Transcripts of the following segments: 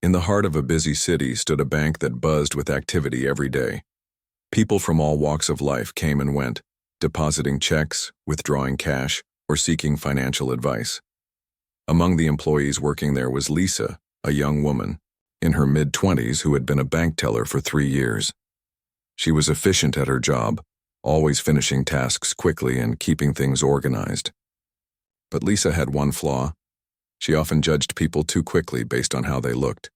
In the heart of a busy city stood a bank that buzzed with activity every day. People from all walks of life came and went, depositing checks, withdrawing cash, or seeking financial advice. Among the employees working there was Lisa, a young woman, in her mid-20s who had been a bank teller for 3 years. She was efficient at her job, always finishing tasks quickly and keeping things organized. But Lisa had one flaw. She often judged people too quickly based on how they looked.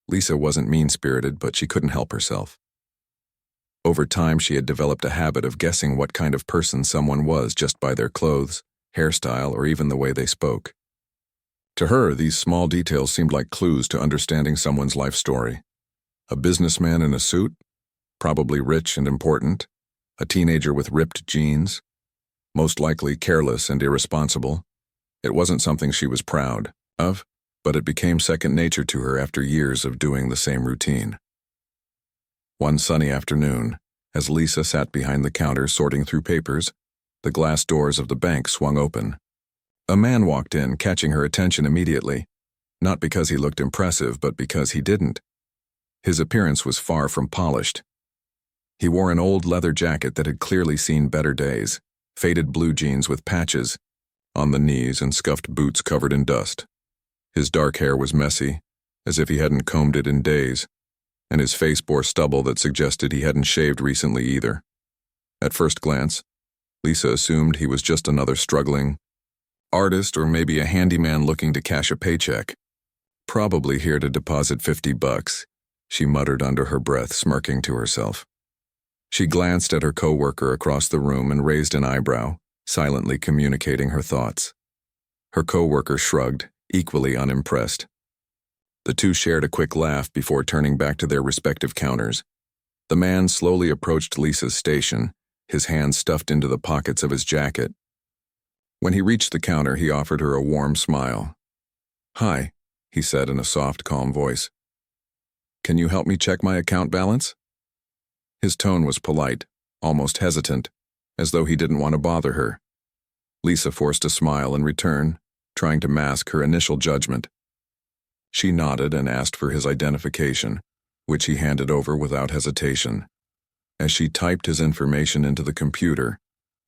Lisa wasn't mean-spirited, but she couldn't help herself. Over time, she had developed a habit of guessing what kind of person someone was just by their clothes, hairstyle, or even the way they spoke. To her, these small details seemed like clues to understanding someone's life story. A businessman in a suit, probably rich and important, a teenager with ripped jeans, most likely careless and irresponsible. It wasn't something she was proud of, but it became second nature to her after years of doing the same routine. One sunny afternoon, as Lisa sat behind the counter sorting through papers, the glass doors of the bank swung open. A man walked in, catching her attention immediately, not because he looked impressive, but because he didn't. His appearance was far from polished. He wore an old leather jacket that had clearly seen better days, faded blue jeans with patches on the knees and scuffed boots covered in dust. His dark hair was messy, as if he hadn't combed it in days, and his face bore stubble that suggested he hadn't shaved recently either. At first glance, Lisa assumed he was just another struggling artist or maybe a handyman looking to cash a paycheck. Probably here to deposit $50, she muttered under her breath, smirking to herself. She glanced at her coworker across the room and raised an eyebrow, silently communicating her thoughts. Her coworker shrugged, equally unimpressed. The two shared a quick laugh before turning back to their respective counters. The man slowly approached Lisa's station, his hands stuffed into the pockets of his jacket. When he reached the counter, he offered her a warm smile. "Hi," he said in a soft, calm voice. "Can you help me check my account balance?" His tone was polite, almost hesitant, as though he didn't want to bother her. Lisa forced a smile in return, trying to mask her initial judgment. She nodded and asked for his identification, which he handed over without hesitation. As she typed his information into the computer,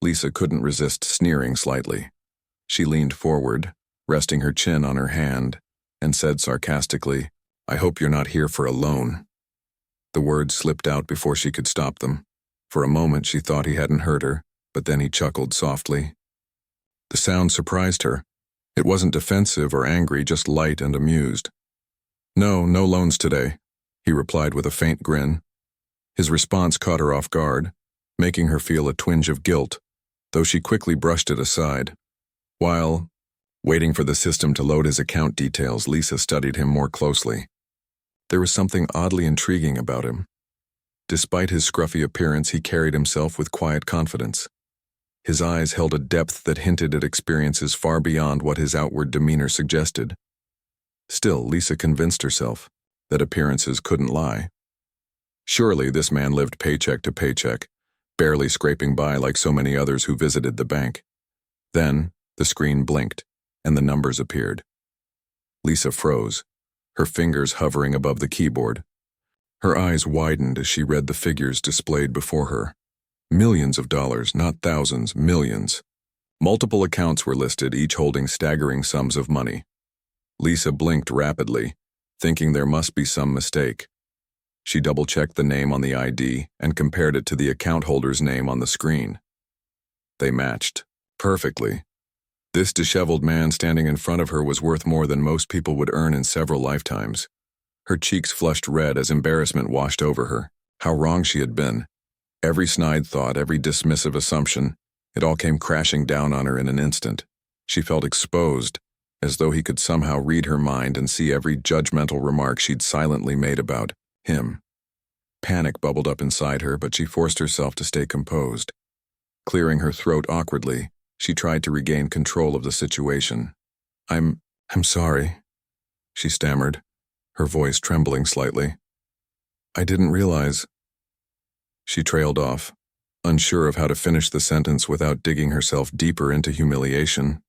Lisa couldn't resist sneering slightly. She leaned forward, resting her chin on her hand, and said sarcastically, "I hope you're not here for a loan." The words slipped out before she could stop them. For a moment she thought he hadn't heard her, but then he chuckled softly. The sound surprised her. It wasn't defensive or angry, just light and amused. No loans today," he replied with a faint grin. His response caught her off guard, making her feel a twinge of guilt, though she quickly brushed it aside. While waiting for the system to load his account details, Lisa studied him more closely. There was something oddly intriguing about him. Despite his scruffy appearance, he carried himself with quiet confidence. His eyes held a depth that hinted at experiences far beyond what his outward demeanor suggested. Still, Lisa convinced herself that appearances couldn't lie. Surely this man lived paycheck to paycheck, barely scraping by like so many others who visited the bank. Then, the screen blinked, and the numbers appeared. Lisa froze, her fingers hovering above the keyboard. Her eyes widened as she read the figures displayed before her. Millions of dollars, not thousands, millions. Multiple accounts were listed, each holding staggering sums of money. Lisa blinked rapidly, thinking there must be some mistake. She double-checked the name on the ID and compared it to the account holder's name on the screen. They matched perfectly. This disheveled man standing in front of her was worth more than most people would earn in several lifetimes. Her cheeks flushed red as embarrassment washed over her. How wrong she had been. Every snide thought, every dismissive assumption, it all came crashing down on her in an instant. She felt exposed, as though he could somehow read her mind and see every judgmental remark she'd silently made about him. Panic bubbled up inside her, but she forced herself to stay composed. Clearing her throat awkwardly, she tried to regain control of the situation. I'm sorry," she stammered, her voice trembling slightly. "I didn't realize." She trailed off, unsure of how to finish the sentence without digging herself deeper into humiliation.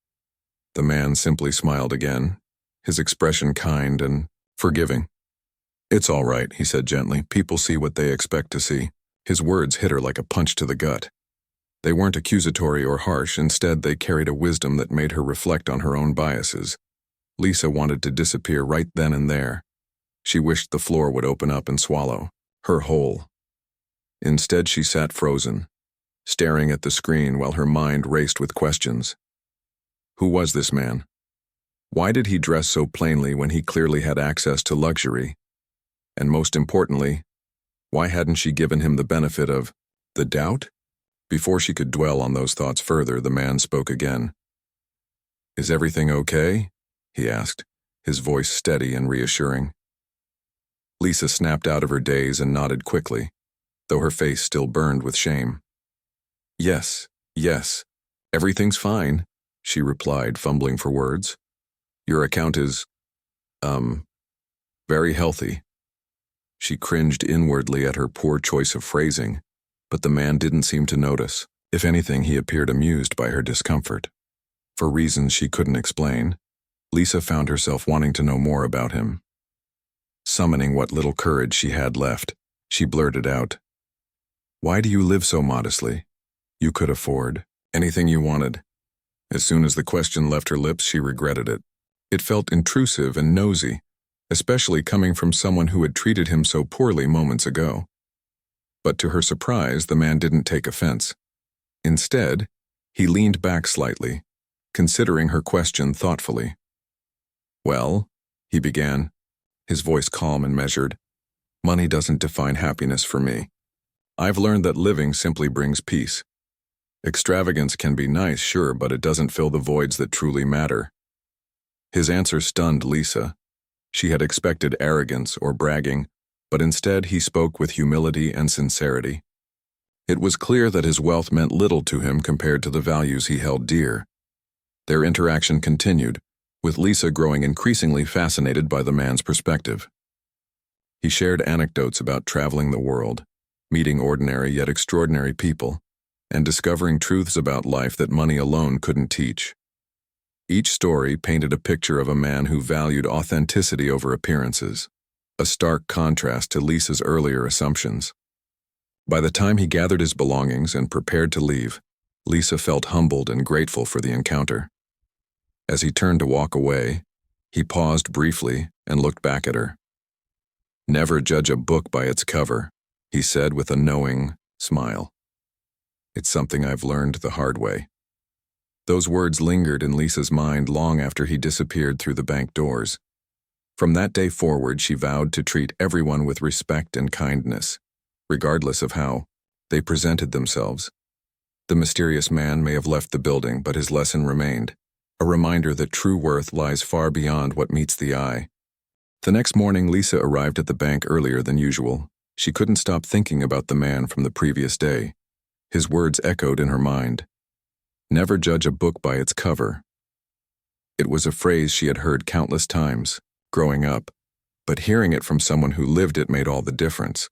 The man simply smiled again, his expression kind and forgiving. "It's all right," he said gently. "People see what they expect to see." His words hit her like a punch to the gut. They weren't accusatory or harsh. Instead, they carried a wisdom that made her reflect on her own biases. Lisa wanted to disappear right then and there. She wished the floor would open up and swallow her whole. Instead, she sat frozen, staring at the screen while her mind raced with questions. Who was this man? Why did he dress so plainly when he clearly had access to luxury? And most importantly, why hadn't she given him the benefit of the doubt? Before she could dwell on those thoughts further, the man spoke again. "Is everything okay?" he asked, his voice steady and reassuring. Lisa snapped out of her daze and nodded quickly, though her face still burned with shame. Yes, everything's fine," she replied, fumbling for words. "Your account is, very healthy." She cringed inwardly at her poor choice of phrasing, but the man didn't seem to notice. If anything, he appeared amused by her discomfort. For reasons she couldn't explain, Lisa found herself wanting to know more about him. Summoning what little courage she had left, she blurted out, "Why do you live so modestly? You could afford anything you wanted." As soon as the question left her lips, she regretted it. It felt intrusive and nosy, especially coming from someone who had treated him so poorly moments ago. But to her surprise, the man didn't take offense. Instead, he leaned back slightly, considering her question thoughtfully. "Well," he began, his voice calm and measured, "money doesn't define happiness for me. I've learned that living simply brings peace. Extravagance can be nice, sure, but it doesn't fill the voids that truly matter." His answer stunned Lisa. She had expected arrogance or bragging, but instead he spoke with humility and sincerity. It was clear that his wealth meant little to him compared to the values he held dear. Their interaction continued, with Lisa growing increasingly fascinated by the man's perspective. He shared anecdotes about traveling the world, meeting ordinary yet extraordinary people, and discovering truths about life that money alone couldn't teach. Each story painted a picture of a man who valued authenticity over appearances, a stark contrast to Lisa's earlier assumptions. By the time he gathered his belongings and prepared to leave, Lisa felt humbled and grateful for the encounter. As he turned to walk away, he paused briefly and looked back at her. "Never judge a book by its cover," he said with a knowing smile. "It's something I've learned the hard way." Those words lingered in Lisa's mind long after he disappeared through the bank doors. From that day forward, she vowed to treat everyone with respect and kindness, regardless of how they presented themselves. The mysterious man may have left the building, but his lesson remained, a reminder that true worth lies far beyond what meets the eye. The next morning, Lisa arrived at the bank earlier than usual. She couldn't stop thinking about the man from the previous day. His words echoed in her mind. Never judge a book by its cover. It was a phrase she had heard countless times, growing up, but hearing it from someone who lived it made all the difference.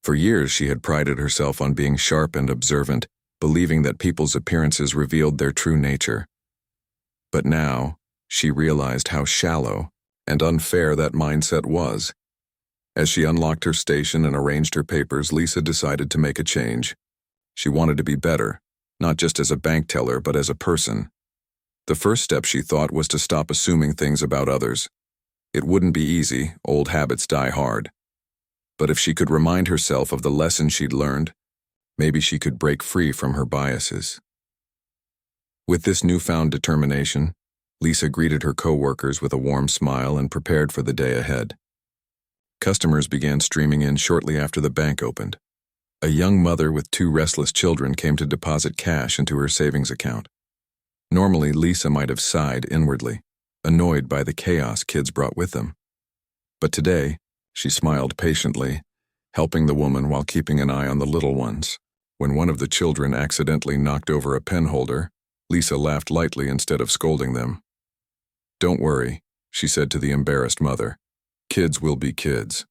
For years, she had prided herself on being sharp and observant, believing that people's appearances revealed their true nature. But now, she realized how shallow and unfair that mindset was. As she unlocked her station and arranged her papers, Lisa decided to make a change. She wanted to be better, not just as a bank teller, but as a person. The first step, she thought, was to stop assuming things about others. It wouldn't be easy, old habits die hard. But if she could remind herself of the lesson she'd learned, maybe she could break free from her biases. With this newfound determination, Lisa greeted her co-workers with a warm smile and prepared for the day ahead. Customers began streaming in shortly after the bank opened. A young mother with 2 restless children came to deposit cash into her savings account. Normally, Lisa might have sighed inwardly, annoyed by the chaos kids brought with them. But today, she smiled patiently, helping the woman while keeping an eye on the little ones. When one of the children accidentally knocked over a pen holder, Lisa laughed lightly instead of scolding them. "Don't worry," she said to the embarrassed mother. "Kids will be kids."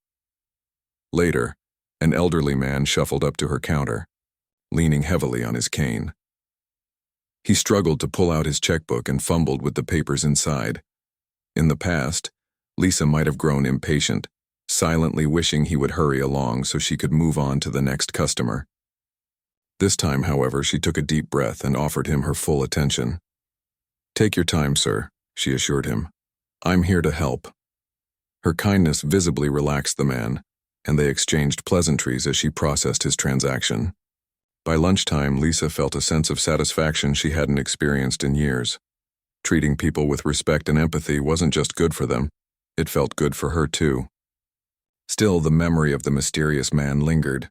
Later, an elderly man shuffled up to her counter, leaning heavily on his cane. He struggled to pull out his checkbook and fumbled with the papers inside. In the past, Lisa might have grown impatient, silently wishing he would hurry along so she could move on to the next customer. This time, however, she took a deep breath and offered him her full attention. "Take your time, sir," she assured him. "I'm here to help." Her kindness visibly relaxed the man, and they exchanged pleasantries as she processed his transaction. By lunchtime, Lisa felt a sense of satisfaction she hadn't experienced in years. Treating people with respect and empathy wasn't just good for them, it felt good for her too. Still, the memory of the mysterious man lingered.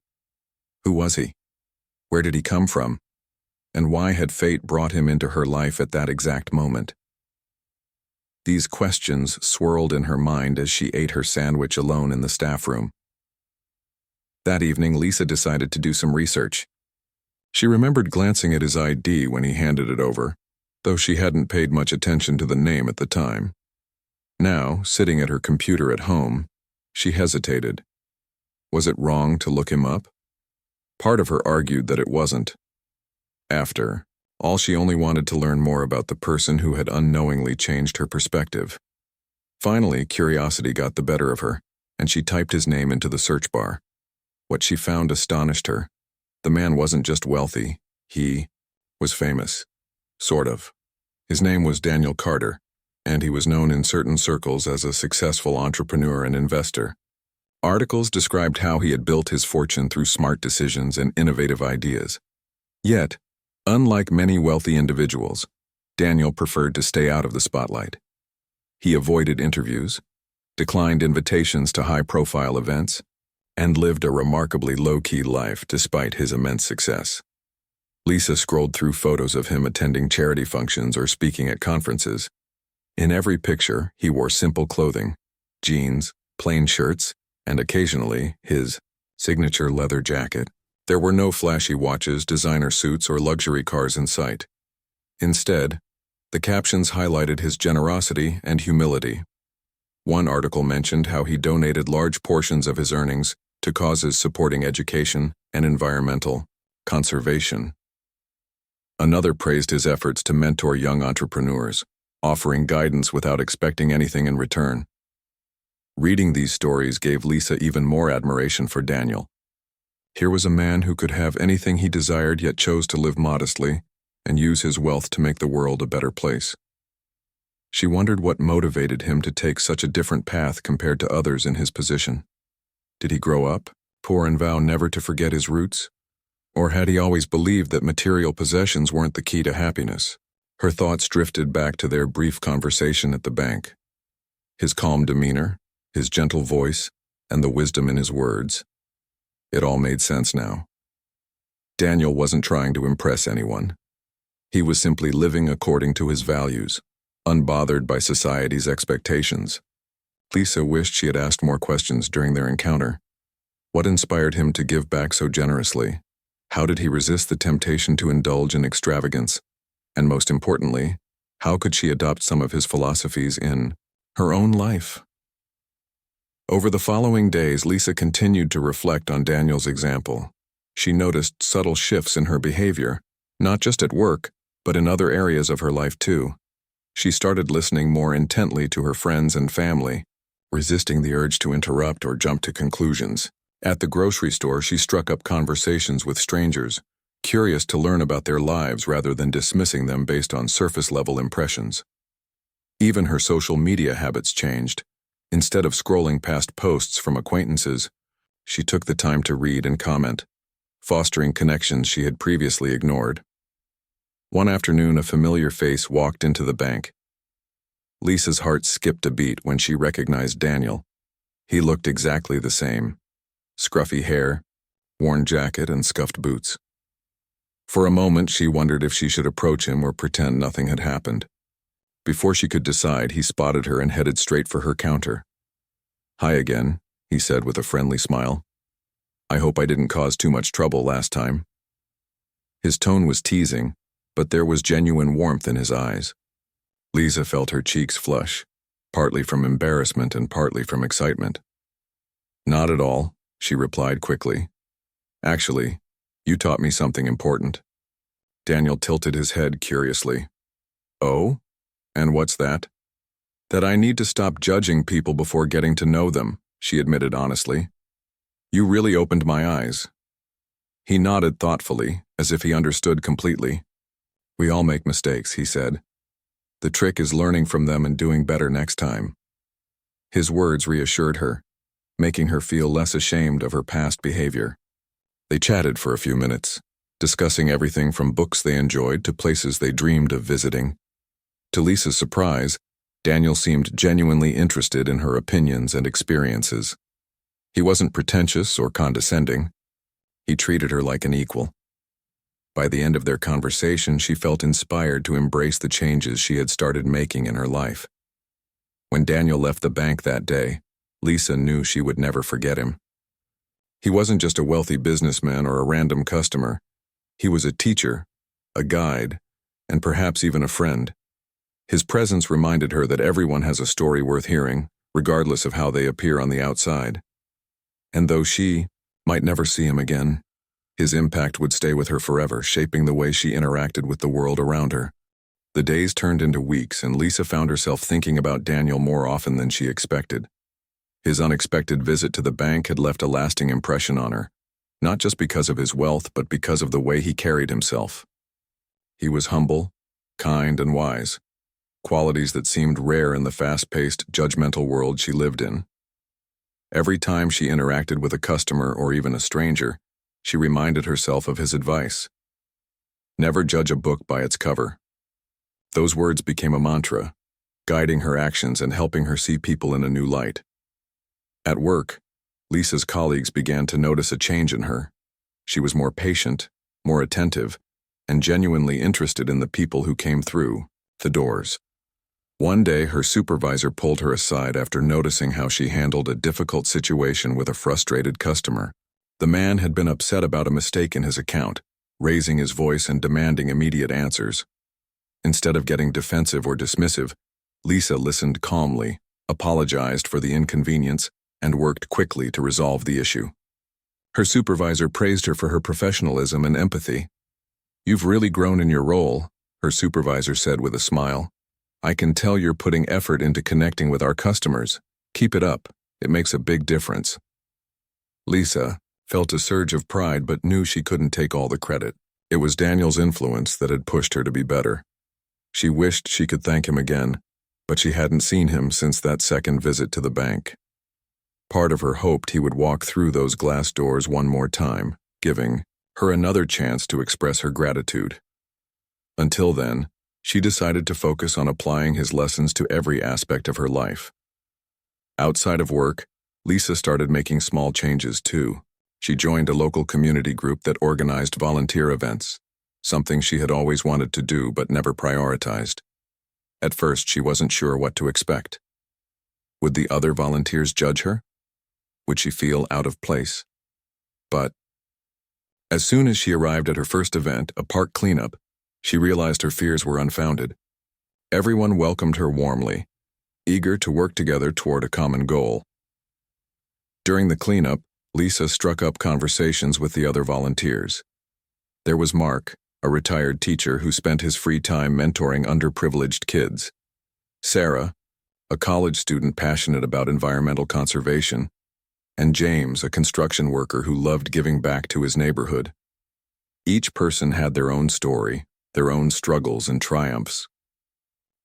Who was he? Where did he come from? And why had fate brought him into her life at that exact moment? These questions swirled in her mind as she ate her sandwich alone in the staff room. That evening, Lisa decided to do some research. She remembered glancing at his ID when he handed it over, though she hadn't paid much attention to the name at the time. Now, sitting at her computer at home, she hesitated. Was it wrong to look him up? Part of her argued that it wasn't. After all, she only wanted to learn more about the person who had unknowingly changed her perspective. Finally, curiosity got the better of her, and she typed his name into the search bar. What she found astonished her. The man wasn't just wealthy, he was famous. Sort of. His name was Daniel Carter, and he was known in certain circles as a successful entrepreneur and investor. Articles described how he had built his fortune through smart decisions and innovative ideas. Yet, unlike many wealthy individuals, Daniel preferred to stay out of the spotlight. He avoided interviews, declined invitations to high-profile events, and lived a remarkably low-key life despite his immense success. Lisa scrolled through photos of him attending charity functions or speaking at conferences. In every picture, he wore simple clothing, jeans, plain shirts, and occasionally his signature leather jacket. There were no flashy watches, designer suits, or luxury cars in sight. Instead, the captions highlighted his generosity and humility. One article mentioned how he donated large portions of his earnings to causes supporting education and environmental conservation. Another praised his efforts to mentor young entrepreneurs, offering guidance without expecting anything in return. Reading these stories gave Lisa even more admiration for Daniel. Here was a man who could have anything he desired yet chose to live modestly and use his wealth to make the world a better place. She wondered what motivated him to take such a different path compared to others in his position. Did he grow up, poor and vow never to forget his roots? Or had he always believed that material possessions weren't the key to happiness? Her thoughts drifted back to their brief conversation at the bank. His calm demeanor, his gentle voice, and the wisdom in his words. It all made sense now. Daniel wasn't trying to impress anyone. He was simply living according to his values, unbothered by society's expectations. Lisa wished she had asked more questions during their encounter. What inspired him to give back so generously? How did he resist the temptation to indulge in extravagance? And most importantly, how could she adopt some of his philosophies in her own life? Over the following days, Lisa continued to reflect on Daniel's example. She noticed subtle shifts in her behavior, not just at work, but in other areas of her life too. She started listening more intently to her friends and family, resisting the urge to interrupt or jump to conclusions. At the grocery store, she struck up conversations with strangers, curious to learn about their lives rather than dismissing them based on surface-level impressions. Even her social media habits changed. Instead of scrolling past posts from acquaintances, she took the time to read and comment, fostering connections she had previously ignored. One afternoon, a familiar face walked into the bank. Lisa's heart skipped a beat when she recognized Daniel. He looked exactly the same. Scruffy hair, worn jacket, and scuffed boots. For a moment, she wondered if she should approach him or pretend nothing had happened. Before she could decide, he spotted her and headed straight for her counter. "Hi again," he said with a friendly smile. "I hope I didn't cause too much trouble last time." His tone was teasing, but there was genuine warmth in his eyes. Lisa felt her cheeks flush, partly from embarrassment and partly from excitement. "Not at all," she replied quickly. "Actually, you taught me something important." Daniel tilted his head curiously. "Oh? And what's that?" "That I need to stop judging people before getting to know them," she admitted honestly. "You really opened my eyes." He nodded thoughtfully, as if he understood completely. "We all make mistakes," he said. "The trick is learning from them and doing better next time." His words reassured her, making her feel less ashamed of her past behavior. They chatted for a few minutes, discussing everything from books they enjoyed to places they dreamed of visiting. To Lisa's surprise, Daniel seemed genuinely interested in her opinions and experiences. He wasn't pretentious or condescending. He treated her like an equal. By the end of their conversation, she felt inspired to embrace the changes she had started making in her life. When Daniel left the bank that day, Lisa knew she would never forget him. He wasn't just a wealthy businessman or a random customer. He was a teacher, a guide, and perhaps even a friend. His presence reminded her that everyone has a story worth hearing, regardless of how they appear on the outside. And though she might never see him again, his impact would stay with her forever, shaping the way she interacted with the world around her. The days turned into weeks, and Lisa found herself thinking about Daniel more often than she expected. His unexpected visit to the bank had left a lasting impression on her, not just because of his wealth, but because of the way he carried himself. He was humble, kind, and wise, qualities that seemed rare in the fast-paced, judgmental world she lived in. Every time she interacted with a customer or even a stranger, she reminded herself of his advice. Never judge a book by its cover. Those words became a mantra, guiding her actions and helping her see people in a new light. At work, Lisa's colleagues began to notice a change in her. She was more patient, more attentive, and genuinely interested in the people who came through the doors. One day, her supervisor pulled her aside after noticing how she handled a difficult situation with a frustrated customer. The man had been upset about a mistake in his account, raising his voice and demanding immediate answers. Instead of getting defensive or dismissive, Lisa listened calmly, apologized for the inconvenience, and worked quickly to resolve the issue. Her supervisor praised her for her professionalism and empathy. "You've really grown in your role," her supervisor said with a smile. "I can tell you're putting effort into connecting with our customers. Keep it up. It makes a big difference." Lisa felt a surge of pride but knew she couldn't take all the credit. It was Daniel's influence that had pushed her to be better. She wished she could thank him again, but she hadn't seen him since that second visit to the bank. Part of her hoped he would walk through those glass doors one more time, giving her another chance to express her gratitude. Until then, she decided to focus on applying his lessons to every aspect of her life. Outside of work, Lisa started making small changes too. She joined a local community group that organized volunteer events, something she had always wanted to do but never prioritized. At first, she wasn't sure what to expect. Would the other volunteers judge her? Would she feel out of place? But as soon as she arrived at her first event, a park cleanup, she realized her fears were unfounded. Everyone welcomed her warmly, eager to work together toward a common goal. During the cleanup, Lisa struck up conversations with the other volunteers. There was Mark, a retired teacher who spent his free time mentoring underprivileged kids. Sarah, a college student passionate about environmental conservation. And James, a construction worker who loved giving back to his neighborhood. Each person had their own story, their own struggles and triumphs.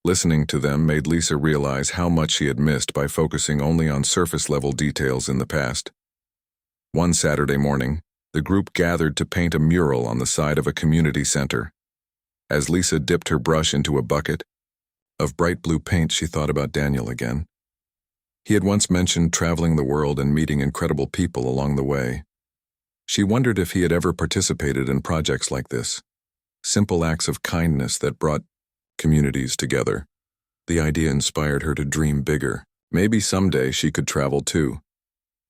Listening to them made Lisa realize how much she had missed by focusing only on surface-level details in the past. One Saturday morning, the group gathered to paint a mural on the side of a community center. As Lisa dipped her brush into a bucket of bright blue paint, she thought about Daniel again. He had once mentioned traveling the world and meeting incredible people along the way. She wondered if he had ever participated in projects like this, simple acts of kindness that brought communities together. The idea inspired her to dream bigger. Maybe someday she could travel too,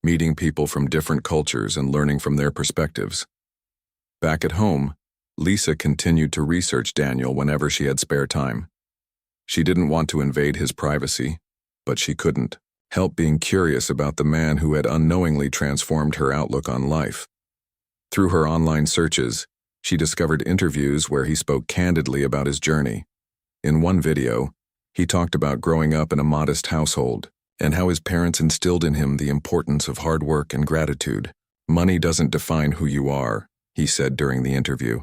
meeting people from different cultures and learning from their perspectives. Back at home, Lisa continued to research Daniel whenever she had spare time. She didn't want to invade his privacy, but she couldn't help being curious about the man who had unknowingly transformed her outlook on life. Through her online searches, she discovered interviews where he spoke candidly about his journey. In one video, he talked about growing up in a modest household, and how his parents instilled in him the importance of hard work and gratitude. "Money doesn't define who you are," he said during the interview.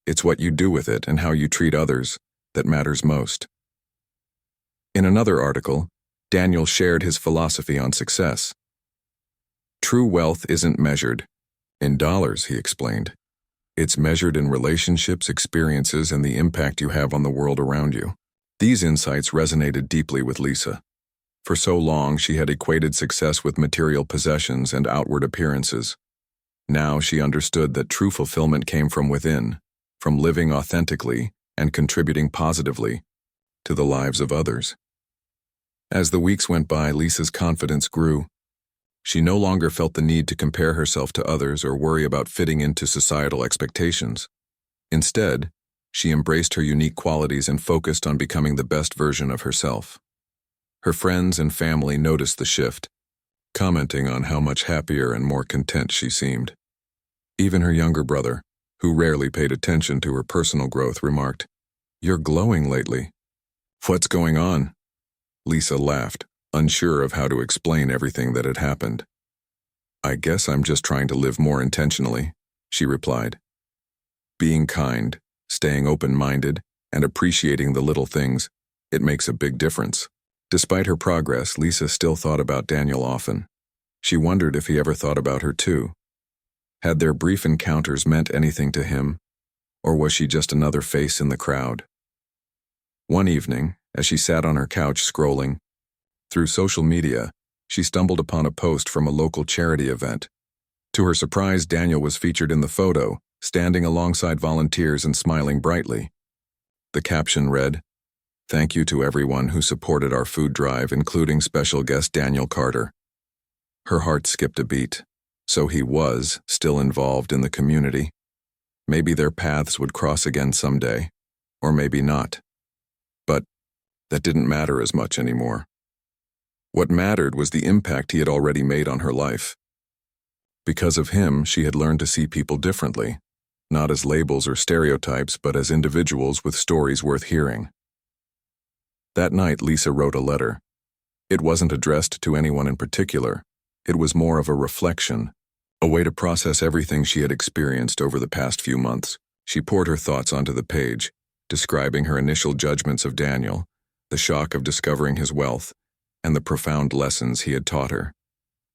"It's what you do with it and how you treat others that matters most." In another article, Daniel shared his philosophy on success. "True wealth isn't measured in dollars," he explained. "It's measured in relationships, experiences, and the impact you have on the world around you." These insights resonated deeply with Lisa. For so long, she had equated success with material possessions and outward appearances. Now she understood that true fulfillment came from within, from living authentically and contributing positively to the lives of others. As the weeks went by, Lisa's confidence grew. She no longer felt the need to compare herself to others or worry about fitting into societal expectations. Instead, she embraced her unique qualities and focused on becoming the best version of herself. Her friends and family noticed the shift, commenting on how much happier and more content she seemed. Even her younger brother, who rarely paid attention to her personal growth, remarked, "You're glowing lately." "What's going on?" Lisa laughed, unsure of how to explain everything that had happened. "I guess I'm just trying to live more intentionally," she replied. Being kind, staying open-minded, and appreciating the little things, it makes a big difference. Despite her progress, Lisa still thought about Daniel often. She wondered if he ever thought about her too. Had their brief encounters meant anything to him, or was she just another face in the crowd? One evening, as she sat on her couch scrolling through social media, she stumbled upon a post from a local charity event. To her surprise, Daniel was featured in the photo, standing alongside volunteers and smiling brightly. The caption read, "Thank you to everyone who supported our food drive, including special guest Daniel Carter." Her heart skipped a beat. So he was still involved in the community. Maybe their paths would cross again someday, or maybe not. But that didn't matter as much anymore. What mattered was the impact he had already made on her life. Because of him, she had learned to see people differently, not as labels or stereotypes, but as individuals with stories worth hearing. That night, Lisa wrote a letter. It wasn't addressed to anyone in particular. It was more of a reflection, a way to process everything she had experienced over the past few months. She poured her thoughts onto the page, describing her initial judgments of Daniel, the shock of discovering his wealth, and the profound lessons he had taught her.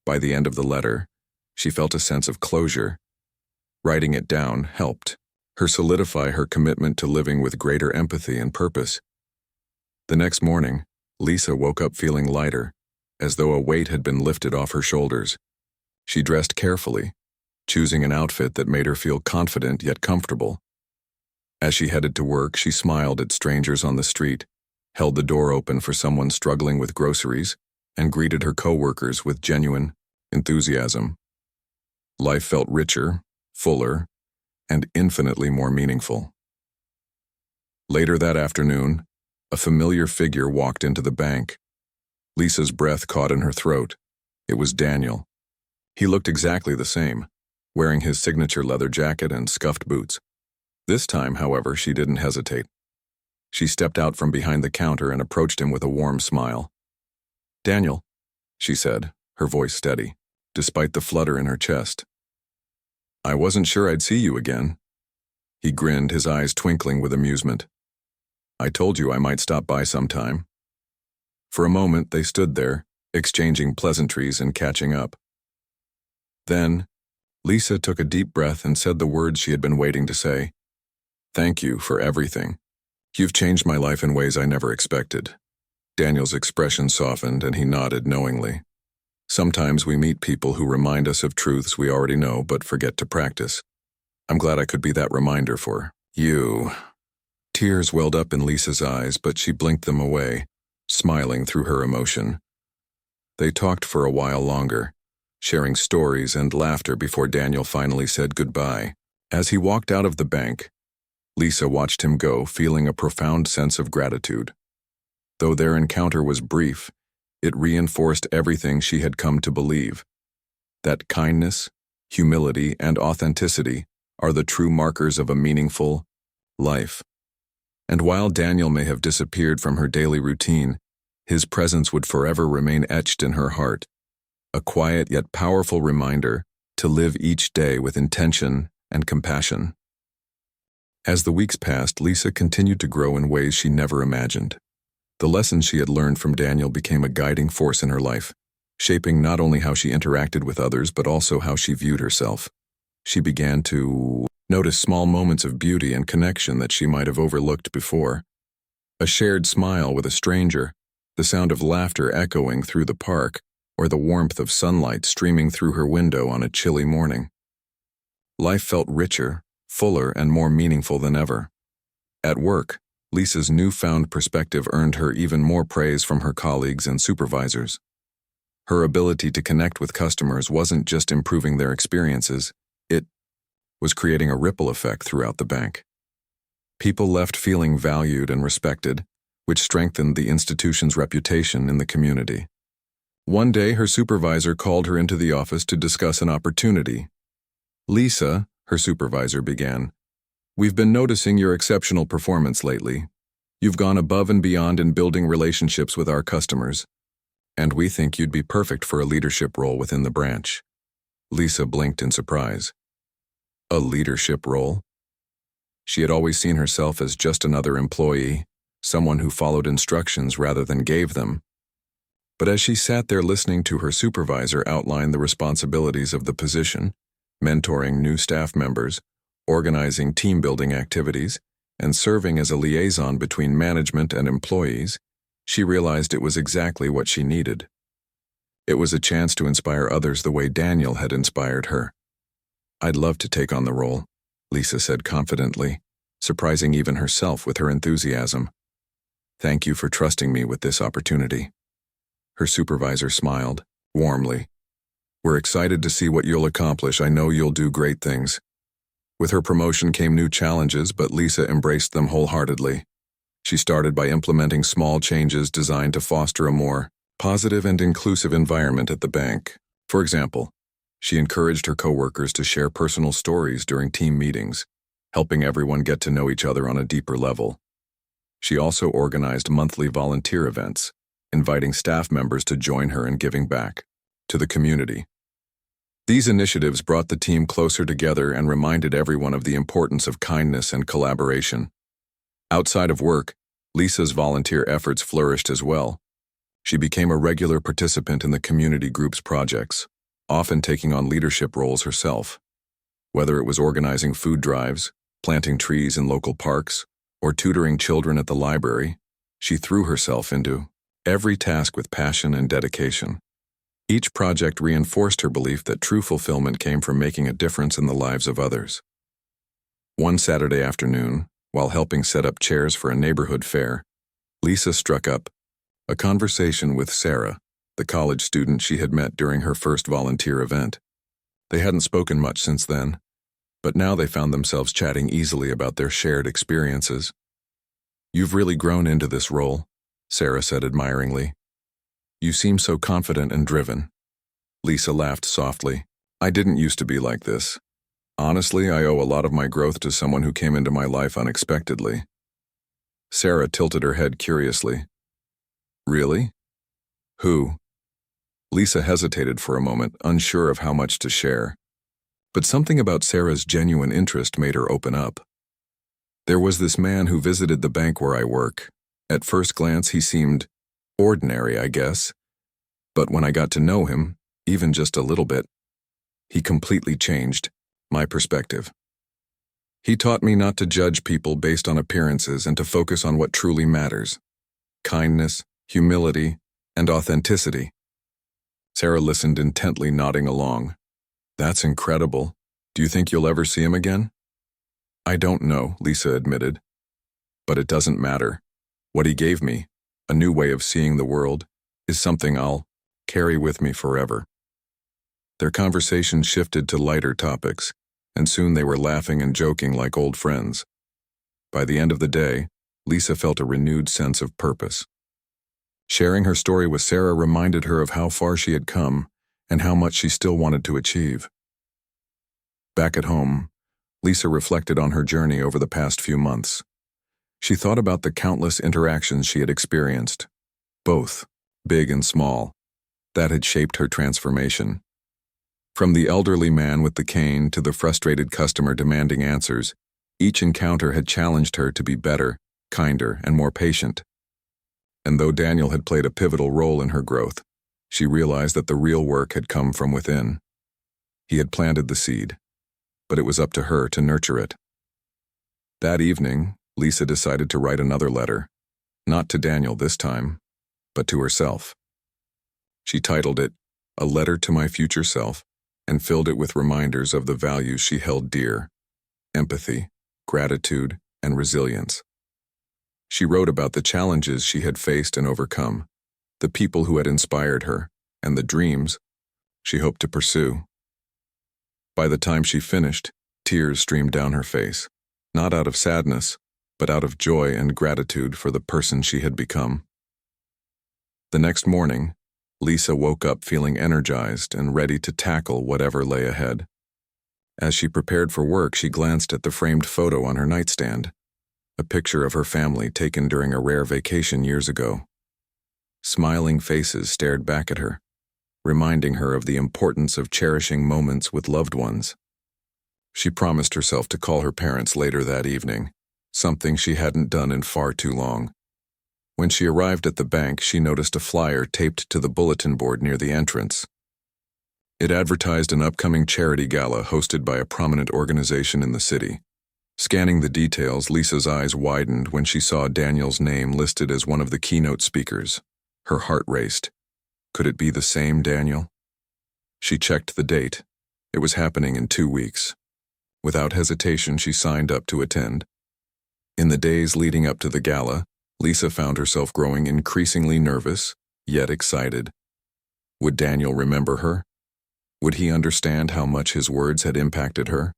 By the end of the letter, she felt a sense of closure. Writing it down helped her solidify her commitment to living with greater empathy and purpose. The next morning, Lisa woke up feeling lighter, as though a weight had been lifted off her shoulders. She dressed carefully, choosing an outfit that made her feel confident yet comfortable. As she headed to work, she smiled at strangers on the street, held the door open for someone struggling with groceries, and greeted her coworkers with genuine enthusiasm. Life felt richer, fuller, and infinitely more meaningful. Later that afternoon, a familiar figure walked into the bank. Lisa's breath caught in her throat. It was Daniel. He looked exactly the same, wearing his signature leather jacket and scuffed boots. This time, however, she didn't hesitate. She stepped out from behind the counter and approached him with a warm smile. "Daniel," she said, her voice steady, despite the flutter in her chest. "I wasn't sure I'd see you again." He grinned, his eyes twinkling with amusement. "I told you I might stop by sometime." For a moment, they stood there, exchanging pleasantries and catching up. Then, Lisa took a deep breath and said the words she had been waiting to say. "Thank you for everything. You've changed my life in ways I never expected." Daniel's expression softened and he nodded knowingly. Sometimes we meet people who remind us of truths we already know but forget to practice. I'm glad I could be that reminder for you. Tears welled up in Lisa's eyes, but she blinked them away, smiling through her emotion. They talked for a while longer, sharing stories and laughter before Daniel finally said goodbye. As he walked out of the bank, Lisa watched him go, feeling a profound sense of gratitude. Though their encounter was brief, it reinforced everything she had come to believe. That kindness, humility, and authenticity are the true markers of a meaningful life. And while Daniel may have disappeared from her daily routine, His presence would forever remain etched in her heart, a quiet yet powerful reminder to live each day with intention and compassion. As the weeks passed, Lisa continued to grow in ways she never imagined. The lessons she had learned from Daniel became a guiding force in her life, shaping not only how she interacted with others but also how she viewed herself. She began to notice small moments of beauty and connection that she might have overlooked before. A shared smile with a stranger, the sound of laughter echoing through the park, or the warmth of sunlight streaming through her window on a chilly morning. Life felt richer, fuller, and more meaningful than ever. At work, Lisa's newfound perspective earned her even more praise from her colleagues and supervisors. Her ability to connect with customers wasn't just improving their experiences, it was creating a ripple effect throughout the bank. People left feeling valued and respected, which strengthened the institution's reputation in the community. One day, her supervisor called her into the office to discuss an opportunity. "Lisa," her supervisor began, "we've been noticing your exceptional performance lately. You've gone above and beyond in building relationships with our customers, and we think you'd be perfect for a leadership role within the branch." Lisa blinked in surprise. A leadership role? She had always seen herself as just another employee, someone who followed instructions rather than gave them. But as she sat there listening to her supervisor outline the responsibilities of the position, mentoring new staff members, organizing team-building activities, and serving as a liaison between management and employees, she realized it was exactly what she needed. It was a chance to inspire others the way Daniel had inspired her. "I'd love to take on the role," Lisa said confidently, surprising even herself with her enthusiasm. "Thank you for trusting me with this opportunity." Her supervisor smiled, warmly. "We're excited to see what you'll accomplish. I know you'll do great things." With her promotion came new challenges, but Lisa embraced them wholeheartedly. She started by implementing small changes designed to foster a more positive and inclusive environment at the bank. For example, she encouraged her coworkers to share personal stories during team meetings, helping everyone get to know each other on a deeper level. She also organized monthly volunteer events, inviting staff members to join her in giving back to the community. These initiatives brought the team closer together and reminded everyone of the importance of kindness and collaboration. Outside of work, Lisa's volunteer efforts flourished as well. She became a regular participant in the community group's projects, often taking on leadership roles herself. Whether it was organizing food drives, planting trees in local parks, or tutoring children at the library, she threw herself into every task with passion and dedication. Each project reinforced her belief that true fulfillment came from making a difference in the lives of others. One Saturday afternoon, while helping set up chairs for a neighborhood fair, Lisa struck up a conversation with Sarah, the college student she had met during her first volunteer event. They hadn't spoken much since then, but now they found themselves chatting easily about their shared experiences. "You've really grown into this role," Sarah said admiringly. "You seem so confident and driven." Lisa laughed softly. "I didn't used to be like this. Honestly, I owe a lot of my growth to someone who came into my life unexpectedly." Sarah tilted her head curiously. "Really? Who?" Lisa hesitated for a moment, unsure of how much to share. But something about Sarah's genuine interest made her open up. "There was this man who visited the bank where I work. At first glance, he seemed ordinary, I guess. But when I got to know him, even just a little bit, he completely changed my perspective. He taught me not to judge people based on appearances and to focus on what truly matters: kindness, humility, and authenticity." Sarah listened intently, nodding along. "That's incredible. Do you think you'll ever see him again?" "I don't know," Lisa admitted. "But it doesn't matter. What he gave me, a new way of seeing the world, is something I'll carry with me forever." Their conversation shifted to lighter topics, and soon they were laughing and joking like old friends. By the end of the day, Lisa felt a renewed sense of purpose. Sharing her story with Sarah reminded her of how far she had come and how much she still wanted to achieve. Back at home, Lisa reflected on her journey over the past few months. She thought about the countless interactions she had experienced, Both, big and small, that had shaped her transformation. From the elderly man with the cane to the frustrated customer demanding answers, each encounter had challenged her to be better, kinder, and more patient. And though Daniel had played a pivotal role in her growth, she realized that the real work had come from within. He had planted the seed, but it was up to her to nurture it. That evening, Lisa decided to write another letter, not to Daniel this time, but to herself. She titled it, "A Letter to My Future Self," and filled it with reminders of the values she held dear: empathy, gratitude, and resilience. She wrote about the challenges she had faced and overcome, the people who had inspired her, and the dreams she hoped to pursue. By the time she finished, tears streamed down her face, not out of sadness, but out of joy and gratitude for the person she had become. The next morning, Lisa woke up feeling energized and ready to tackle whatever lay ahead. As she prepared for work, she glanced at the framed photo on her nightstand, a picture of her family taken during a rare vacation years ago. Smiling faces stared back at her, reminding her of the importance of cherishing moments with loved ones. She promised herself to call her parents later that evening, something she hadn't done in far too long. When she arrived at the bank, she noticed a flyer taped to the bulletin board near the entrance. It advertised an upcoming charity gala hosted by a prominent organization in the city. Scanning the details, Lisa's eyes widened when she saw Daniel's name listed as one of the keynote speakers. Her heart raced. Could it be the same Daniel? She checked the date. It was happening in 2 weeks. Without hesitation, she signed up to attend. In the days leading up to the gala, Lisa found herself growing increasingly nervous, yet excited. Would Daniel remember her? Would he understand how much his words had impacted her?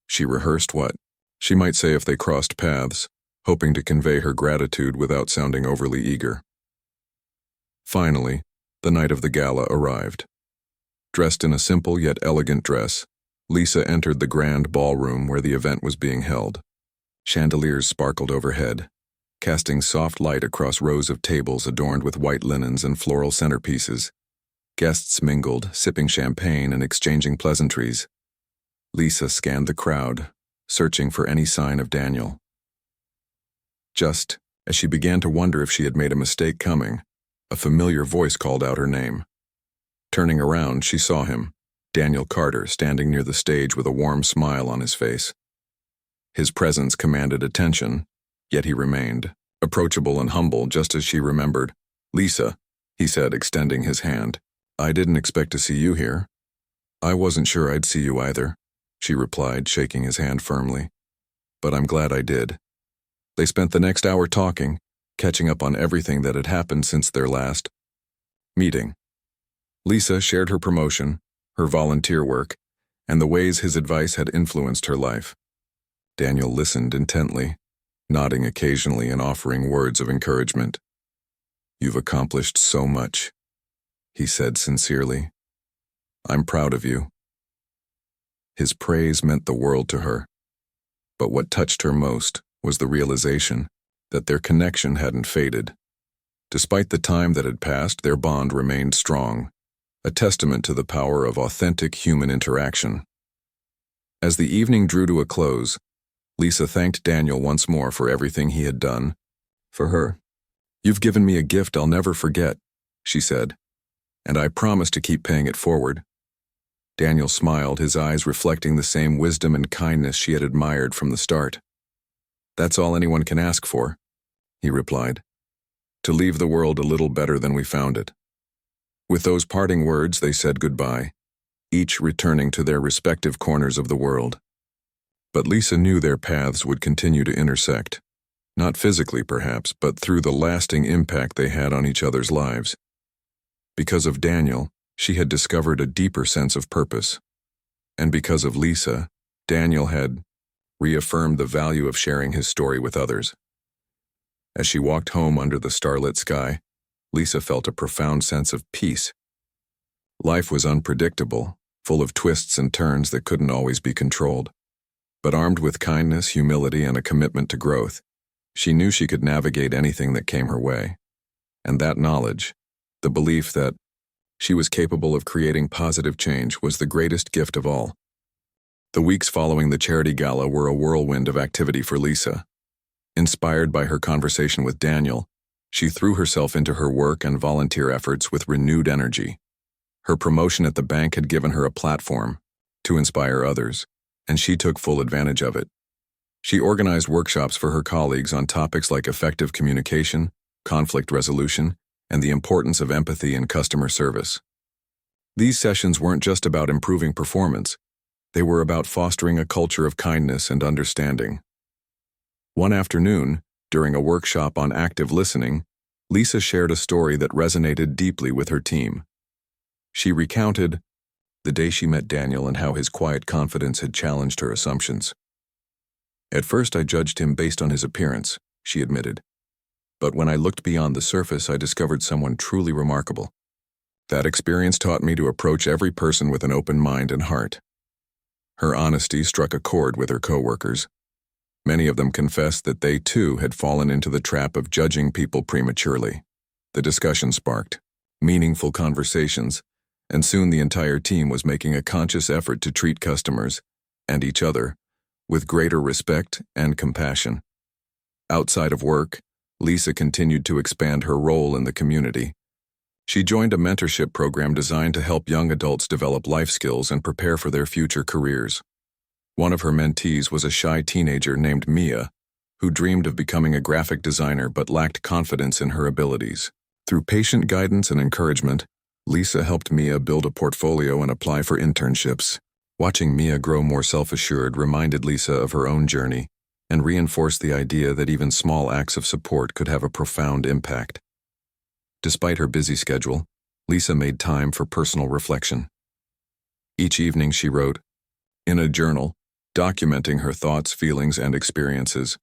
She rehearsed what she might say if they crossed paths, hoping to convey her gratitude without sounding overly eager. Finally, the night of the gala arrived. Dressed in a simple yet elegant dress, Lisa entered the grand ballroom where the event was being held. Chandeliers sparkled overhead, casting soft light across rows of tables adorned with white linens and floral centerpieces. Guests mingled, sipping champagne and exchanging pleasantries. Lisa scanned the crowd, searching for any sign of Daniel. Just as she began to wonder if she had made a mistake coming, a familiar voice called out her name. Turning around, she saw him, Daniel Carter, standing near the stage with a warm smile on his face. His presence commanded attention, yet he remained, approachable and humble, just as she remembered. "Lisa," he said, extending his hand. "I didn't expect to see you here." "I wasn't sure I'd see you either," she replied, shaking his hand firmly. "But I'm glad I did." They spent the next hour talking, catching up on everything that had happened since their last meeting. Lisa shared her promotion, her volunteer work, and the ways his advice had influenced her life. Daniel listened intently, nodding occasionally and offering words of encouragement. "You've accomplished so much," he said sincerely. "I'm proud of you." His praise meant the world to her, but what touched her most was the realization that their connection hadn't faded. Despite the time that had passed, their bond remained strong, a testament to the power of authentic human interaction. As the evening drew to a close, Lisa thanked Daniel once more for everything he had done for her. "You've given me a gift I'll never forget," she said, "and I promise to keep paying it forward." Daniel smiled, his eyes reflecting the same wisdom and kindness she had admired from the start. "That's all anyone can ask for," he replied, "to leave the world a little better than we found it." With those parting words, they said goodbye, each returning to their respective corners of the world. But Lisa knew their paths would continue to intersect, not physically perhaps, but through the lasting impact they had on each other's lives. Because of Daniel, she had discovered a deeper sense of purpose. And because of Lisa, Daniel had reaffirmed the value of sharing his story with others. As she walked home under the starlit sky, Lisa felt a profound sense of peace. Life was unpredictable, full of twists and turns that couldn't always be controlled. But armed with kindness, humility, and a commitment to growth, she knew she could navigate anything that came her way. And that knowledge, the belief that she was capable of creating positive change, was the greatest gift of all. The weeks following the charity gala were a whirlwind of activity for Lisa. Inspired by her conversation with Daniel, she threw herself into her work and volunteer efforts with renewed energy. Her promotion at the bank had given her a platform to inspire others, and she took full advantage of it. She organized workshops for her colleagues on topics like effective communication, conflict resolution, and the importance of empathy in customer service. These sessions weren't just about improving performance, they were about fostering a culture of kindness and understanding. One afternoon, during a workshop on active listening, Lisa shared a story that resonated deeply with her team. She recounted the day she met Daniel and how his quiet confidence had challenged her assumptions. "At first I judged him based on his appearance," she admitted. "But when I looked beyond the surface, I discovered someone truly remarkable. That experience taught me to approach every person with an open mind and heart." Her honesty struck a chord with her coworkers. Many of them confessed that they too had fallen into the trap of judging people prematurely. The discussion sparked meaningful conversations, and soon the entire team was making a conscious effort to treat customers, and each other, with greater respect and compassion. Outside of work, Lisa continued to expand her role in the community. She joined a mentorship program designed to help young adults develop life skills and prepare for their future careers. One of her mentees was a shy teenager named Mia, who dreamed of becoming a graphic designer but lacked confidence in her abilities. Through patient guidance and encouragement, Lisa helped Mia build a portfolio and apply for internships. Watching Mia grow more self-assured reminded Lisa of her own journey and reinforced the idea that even small acts of support could have a profound impact. Despite her busy schedule, Lisa made time for personal reflection. Each evening she wrote in a journal, documenting her thoughts, feelings, and experiences.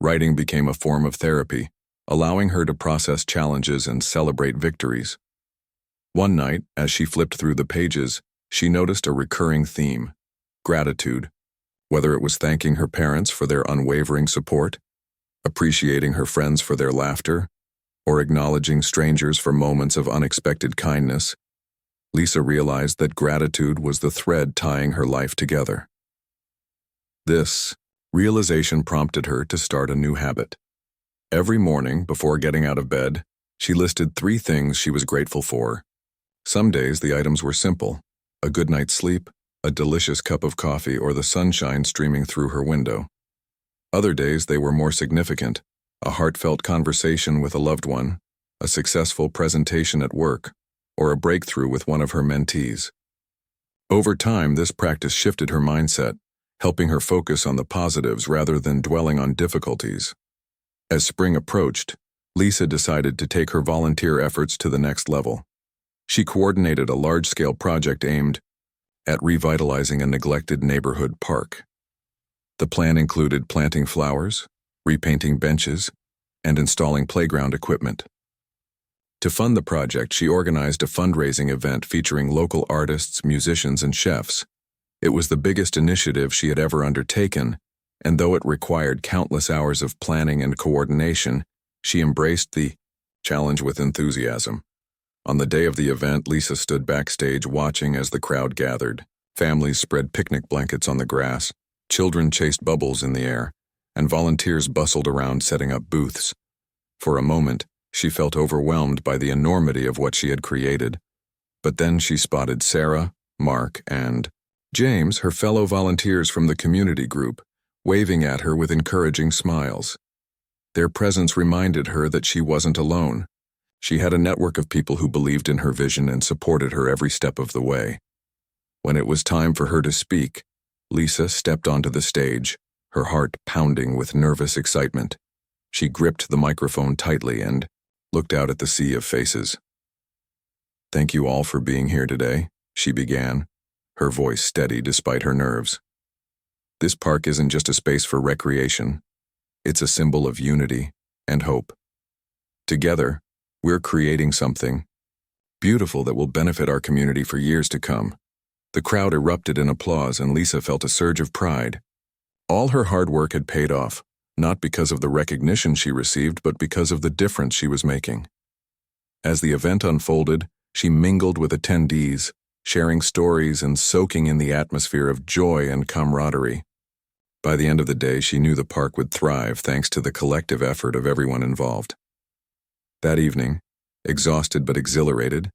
Writing became a form of therapy, allowing her to process challenges and celebrate victories. One night, as she flipped through the pages, she noticed a recurring theme: gratitude. Whether it was thanking her parents for their unwavering support, appreciating her friends for their laughter, or acknowledging strangers for moments of unexpected kindness, Lisa realized that gratitude was the thread tying her life together. This realization prompted her to start a new habit. Every morning, before getting out of bed, she listed 3 things she was grateful for. Some days the items were simple: a good night's sleep, a delicious cup of coffee, or the sunshine streaming through her window. Other days they were more significant: a heartfelt conversation with a loved one, a successful presentation at work, or a breakthrough with one of her mentees. Over time, this practice shifted her mindset, helping her focus on the positives rather than dwelling on difficulties. As spring approached, Lisa decided to take her volunteer efforts to the next level. She coordinated a large-scale project aimed at revitalizing a neglected neighborhood park. The plan included planting flowers, repainting benches, and installing playground equipment. To fund the project, she organized a fundraising event featuring local artists, musicians, and chefs. It was the biggest initiative she had ever undertaken, and though it required countless hours of planning and coordination, she embraced the challenge with enthusiasm. On the day of the event, Lisa stood backstage watching as the crowd gathered. Families spread picnic blankets on the grass, children chased bubbles in the air, and volunteers bustled around setting up booths. For a moment, she felt overwhelmed by the enormity of what she had created. But then she spotted Sarah, Mark, and James, her fellow volunteers from the community group, waving at her with encouraging smiles. Their presence reminded her that she wasn't alone. She had a network of people who believed in her vision and supported her every step of the way. When it was time for her to speak, Lisa stepped onto the stage, her heart pounding with nervous excitement. She gripped the microphone tightly and looked out at the sea of faces. "Thank you all for being here today," she began, her voice steady despite her nerves. "This park isn't just a space for recreation. It's a symbol of unity and hope. Together, we're creating something beautiful that will benefit our community for years to come." The crowd erupted in applause, and Lisa felt a surge of pride. All her hard work had paid off, not because of the recognition she received, but because of the difference she was making. As the event unfolded, she mingled with attendees, sharing stories and soaking in the atmosphere of joy and camaraderie. By the end of the day, she knew the park would thrive thanks to the collective effort of everyone involved. That evening, exhausted but exhilarated,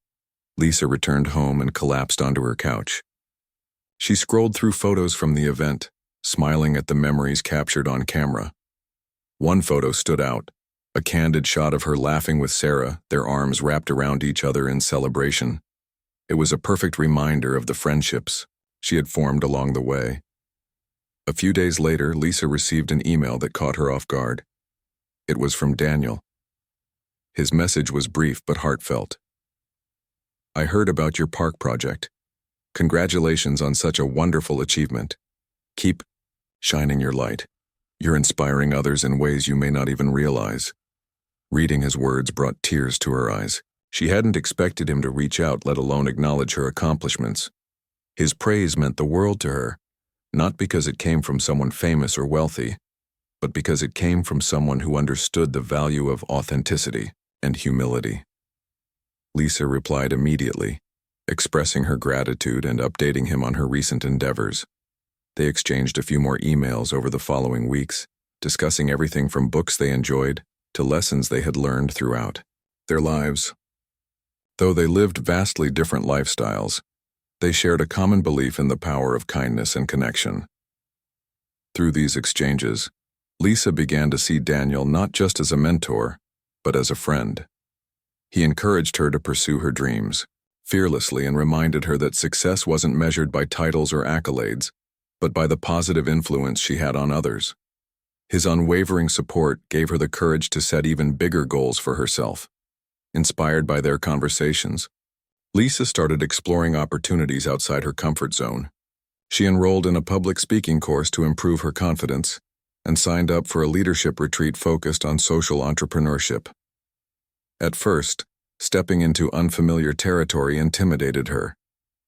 Lisa returned home and collapsed onto her couch. She scrolled through photos from the event, smiling at the memories captured on camera. One photo stood out, a candid shot of her laughing with Sarah, their arms wrapped around each other in celebration. It was a perfect reminder of the friendships she had formed along the way. A few days later, Lisa received an email that caught her off guard. It was from Daniel. His message was brief but heartfelt. "I heard about your park project. Congratulations on such a wonderful achievement. Keep shining your light. You're inspiring others in ways you may not even realize." Reading his words brought tears to her eyes. She hadn't expected him to reach out, let alone acknowledge her accomplishments. His praise meant the world to her, not because it came from someone famous or wealthy, but because it came from someone who understood the value of authenticity and humility. Lisa replied immediately, expressing her gratitude and updating him on her recent endeavors. They exchanged a few more emails over the following weeks, discussing everything from books they enjoyed to lessons they had learned throughout their lives. Though they lived vastly different lifestyles, they shared a common belief in the power of kindness and connection. Through these exchanges, Lisa began to see Daniel not just as a mentor, but as a friend. He encouraged her to pursue her dreams fearlessly and reminded her that success wasn't measured by titles or accolades, but by the positive influence she had on others. His unwavering support gave her the courage to set even bigger goals for herself. Inspired by their conversations, Lisa started exploring opportunities outside her comfort zone. She enrolled in a public speaking course to improve her confidence and signed up for a leadership retreat focused on social entrepreneurship. At first, stepping into unfamiliar territory intimidated her,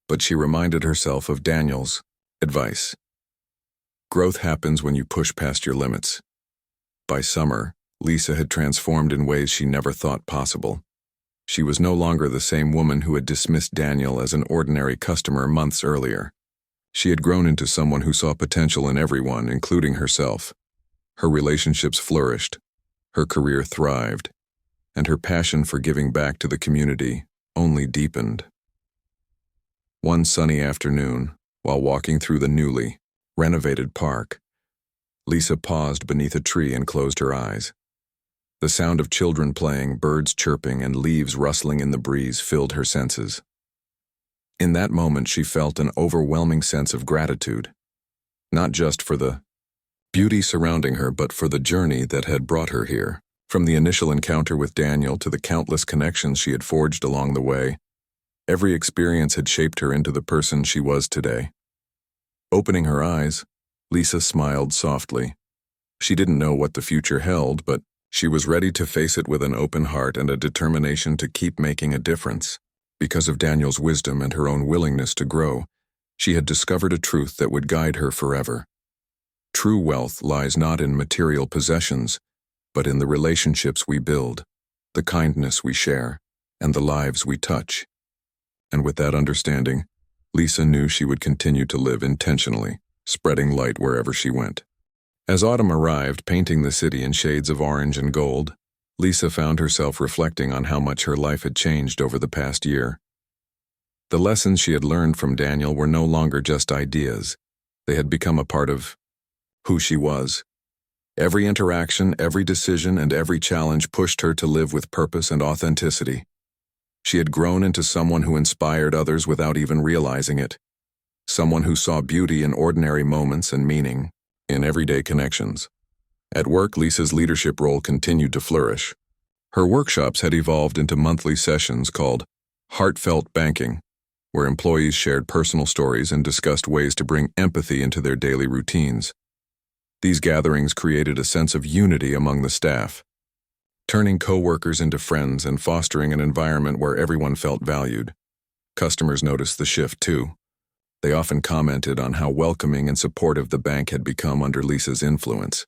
but she reminded herself of Daniel's advice. Growth happens when you push past your limits. By summer, Lisa had transformed in ways she never thought possible. She was no longer the same woman who had dismissed Daniel as an ordinary customer months earlier. She had grown into someone who saw potential in everyone, including herself. Her relationships flourished, her career thrived, and her passion for giving back to the community only deepened. One sunny afternoon, while walking through the newly renovated park, Lisa paused beneath a tree and closed her eyes. The sound of children playing, birds chirping, and leaves rustling in the breeze filled her senses. In that moment, she felt an overwhelming sense of gratitude, not just for the beauty surrounding her, but for the journey that had brought her here. From the initial encounter with Daniel to the countless connections she had forged along the way, every experience had shaped her into the person she was today. Opening her eyes, Lisa smiled softly. She didn't know what the future held, but she was ready to face it with an open heart and a determination to keep making a difference. Because of Daniel's wisdom and her own willingness to grow, she had discovered a truth that would guide her forever. True wealth lies not in material possessions, but in the relationships we build, the kindness we share, and the lives we touch. And with that understanding, Lisa knew she would continue to live intentionally, spreading light wherever she went. As autumn arrived, painting the city in shades of orange and gold, Lisa found herself reflecting on how much her life had changed over the past year. The lessons she had learned from Daniel were no longer just ideas. They had become a part of who she was. Every interaction, every decision, and every challenge pushed her to live with purpose and authenticity. She had grown into someone who inspired others without even realizing it. Someone who saw beauty in ordinary moments and meaning in everyday connections. At work, Lisa's leadership role continued to flourish. Her workshops had evolved into monthly sessions called Heartfelt Banking, where employees shared personal stories and discussed ways to bring empathy into their daily routines. These gatherings created a sense of unity among the staff, turning coworkers into friends and fostering an environment where everyone felt valued. Customers noticed the shift too. They often commented on how welcoming and supportive the bank had become under Lisa's influence.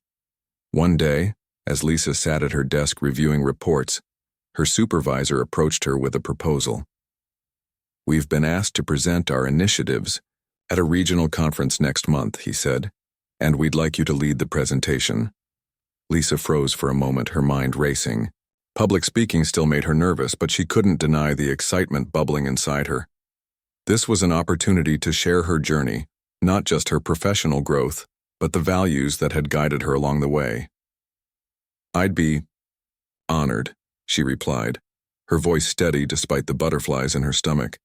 One day, as Lisa sat at her desk reviewing reports, her supervisor approached her with a proposal. "We've been asked to present our initiatives at a regional conference next month," he said, "and we'd like you to lead the presentation." Lisa froze for a moment, her mind racing. Public speaking still made her nervous, but she couldn't deny the excitement bubbling inside her. This was an opportunity to share her journey, not just her professional growth, but the values that had guided her along the way. "I'd be honored," she replied, her voice steady despite the butterflies in her stomach.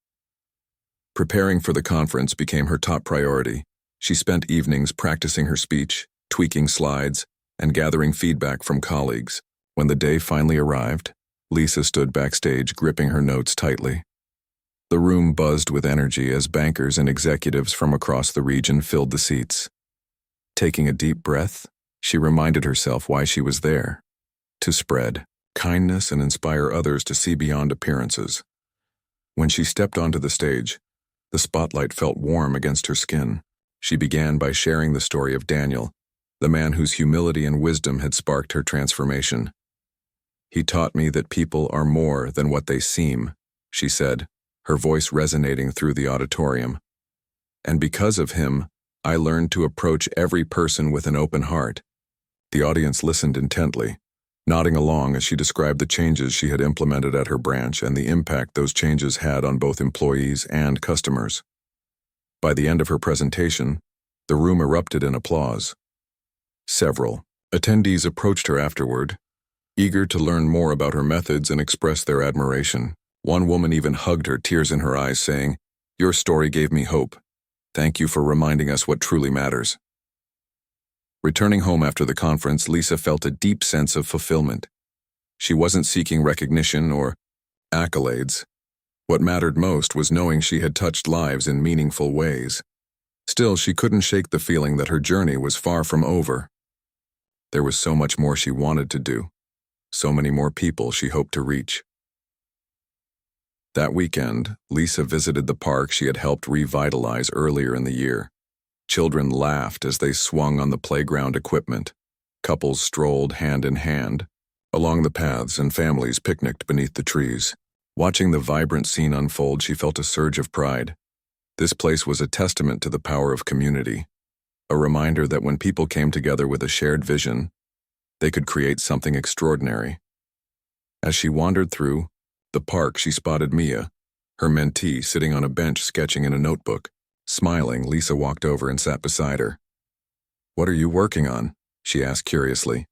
Preparing for the conference became her top priority. She spent evenings practicing her speech, tweaking slides, and gathering feedback from colleagues. When the day finally arrived, Lisa stood backstage gripping her notes tightly. The room buzzed with energy as bankers and executives from across the region filled the seats. Taking a deep breath, she reminded herself why she was there: to spread kindness and inspire others to see beyond appearances. When she stepped onto the stage, the spotlight felt warm against her skin. She began by sharing the story of Daniel, the man whose humility and wisdom had sparked her transformation. "He taught me that people are more than what they seem," she said, her voice resonating through the auditorium. "And because of him, I learned to approach every person with an open heart." The audience listened intently, nodding along as she described the changes she had implemented at her branch and the impact those changes had on both employees and customers. By the end of her presentation, the room erupted in applause. Several attendees approached her afterward, eager to learn more about her methods and express their admiration. One woman even hugged her, tears in her eyes, saying, "Your story gave me hope. Thank you for reminding us what truly matters." Returning home after the conference, Lisa felt a deep sense of fulfillment. She wasn't seeking recognition or accolades. What mattered most was knowing she had touched lives in meaningful ways. Still, she couldn't shake the feeling that her journey was far from over. There was so much more she wanted to do, so many more people she hoped to reach. That weekend, Lisa visited the park she had helped revitalize earlier in the year. Children laughed as they swung on the playground equipment. Couples strolled hand in hand along the paths, and families picnicked beneath the trees. Watching the vibrant scene unfold, she felt a surge of pride. This place was a testament to the power of community, a reminder that when people came together with a shared vision, they could create something extraordinary. As she wandered through the park, she spotted Mia, her mentee, sitting on a bench sketching in a notebook. Smiling, Lisa walked over and sat beside her. "What are you working on?" she asked curiously.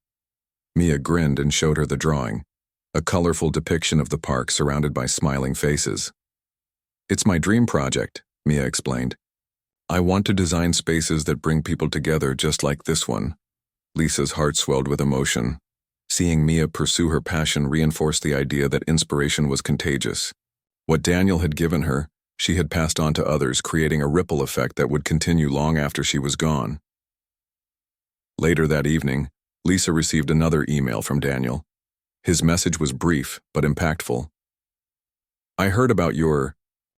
Mia grinned and showed her the drawing, a colorful depiction of the park surrounded by smiling faces. "It's my dream project," Mia explained. "I want to design spaces that bring people together just like this one." Lisa's heart swelled with emotion. Seeing Mia pursue her passion reinforced the idea that inspiration was contagious. What Daniel had given her, she had passed on to others, creating a ripple effect that would continue long after she was gone. Later that evening, Lisa received another email from Daniel. His message was brief but impactful. "I heard about your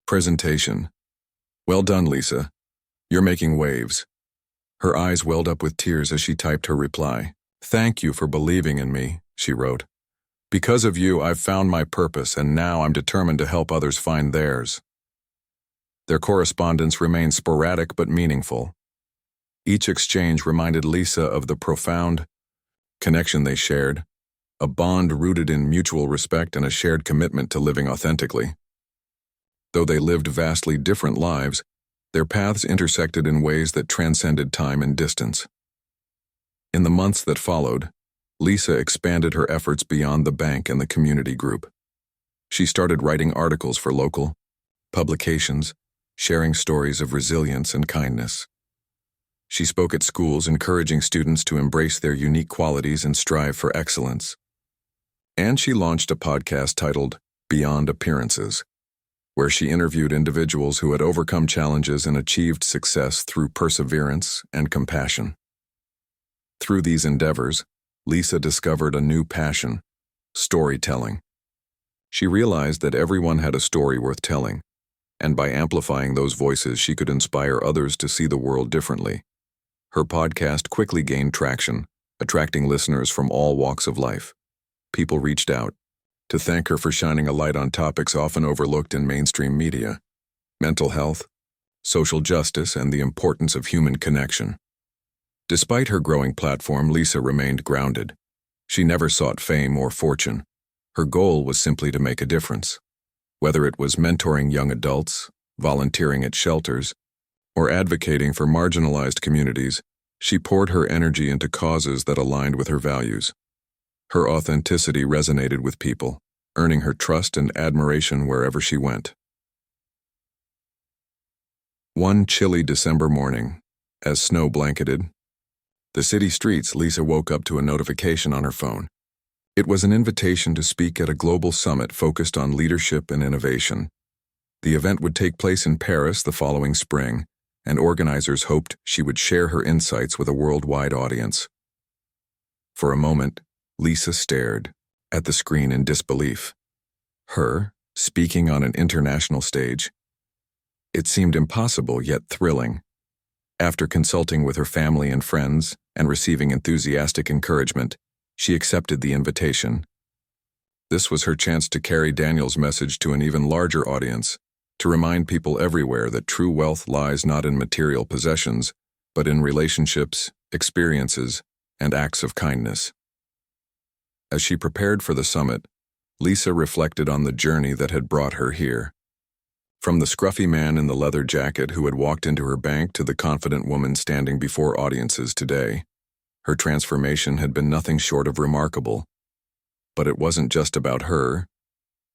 presentation. Well done, Lisa. You're making waves." Her eyes welled up with tears as she typed her reply. "Thank you for believing in me," she wrote. "Because of you, I've found my purpose, and now I'm determined to help others find theirs." Their correspondence remained sporadic but meaningful. Each exchange reminded Lisa of the profound connection they shared, a bond rooted in mutual respect and a shared commitment to living authentically. Though they lived vastly different lives, their paths intersected in ways that transcended time and distance. In the months that followed, Lisa expanded her efforts beyond the bank and the community group. She started writing articles for local publications, sharing stories of resilience and kindness. She spoke at schools, encouraging students to embrace their unique qualities and strive for excellence. And she launched a podcast titled Beyond Appearances, where she interviewed individuals who had overcome challenges and achieved success through perseverance and compassion. Through these endeavors, Lisa discovered a new passion: storytelling. She realized that everyone had a story worth telling, and by amplifying those voices, she could inspire others to see the world differently. Her podcast quickly gained traction, attracting listeners from all walks of life. People reached out, to thank her for shining a light on topics often overlooked in mainstream media: mental health, social justice, and the importance of human connection. Despite her growing platform, Lisa remained grounded. She never sought fame or fortune. Her goal was simply to make a difference. Whether it was mentoring young adults, volunteering at shelters, or advocating for marginalized communities, she poured her energy into causes that aligned with her values. Her authenticity resonated with people, earning her trust and admiration wherever she went. One chilly December morning, as snow blanketed the city streets, Lisa woke up to a notification on her phone. It was an invitation to speak at a global summit focused on leadership and innovation. The event would take place in Paris the following spring, and organizers hoped she would share her insights with a worldwide audience. For a moment, Lisa stared at the screen in disbelief. Her, speaking on an international stage. It seemed impossible yet thrilling. After consulting with her family and friends and receiving enthusiastic encouragement, she accepted the invitation. This was her chance to carry Daniel's message to an even larger audience, to remind people everywhere that true wealth lies not in material possessions, but in relationships, experiences, and acts of kindness. As she prepared for the summit, Lisa reflected on the journey that had brought her here. From the scruffy man in the leather jacket who had walked into her bank to the confident woman standing before audiences today, her transformation had been nothing short of remarkable. But it wasn't just about her.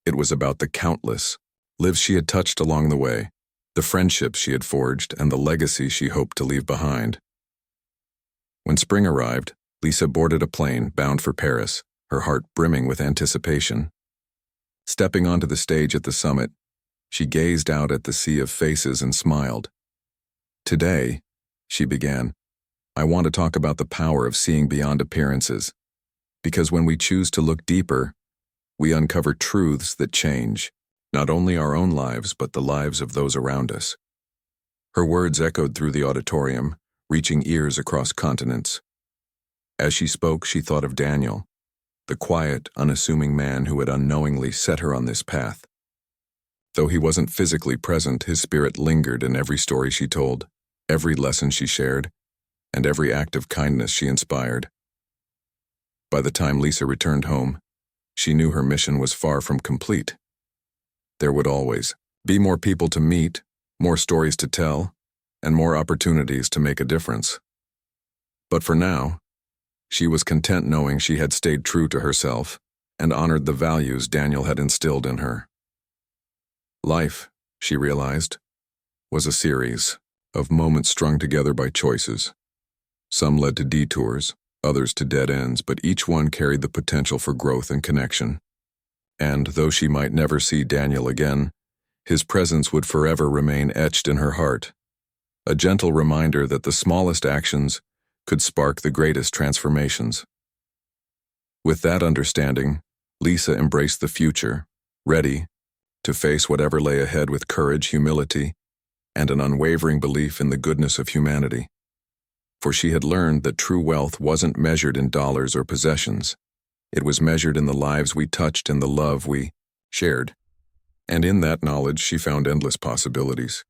It was about the countless lives she had touched along the way, the friendships she had forged, and the legacy she hoped to leave behind. When spring arrived, Lisa boarded a plane bound for Paris, her heart brimming with anticipation. Stepping onto the stage at the summit, she gazed out at the sea of faces and smiled. "Today," she began, "I want to talk about the power of seeing beyond appearances. Because when we choose to look deeper, we uncover truths that change not only our own lives, but the lives of those around us." Her words echoed through the auditorium, reaching ears across continents. As she spoke, she thought of Daniel, the quiet, unassuming man who had unknowingly set her on this path. Though he wasn't physically present, his spirit lingered in every story she told, every lesson she shared, and every act of kindness she inspired. By the time Lisa returned home, she knew her mission was far from complete. There would always be more people to meet, more stories to tell, and more opportunities to make a difference. But for now, she was content knowing she had stayed true to herself and honored the values Daniel had instilled in her. Life, she realized, was a series of moments strung together by choices. Some led to detours, others to dead ends, but each one carried the potential for growth and connection. And though she might never see Daniel again, his presence would forever remain etched in her heart, a gentle reminder that the smallest actions could spark the greatest transformations. With that understanding, Lisa embraced the future, ready to face whatever lay ahead with courage, humility, and an unwavering belief in the goodness of humanity. For she had learned that true wealth wasn't measured in dollars or possessions. It was measured in the lives we touched and the love we shared. And in that knowledge, she found endless possibilities.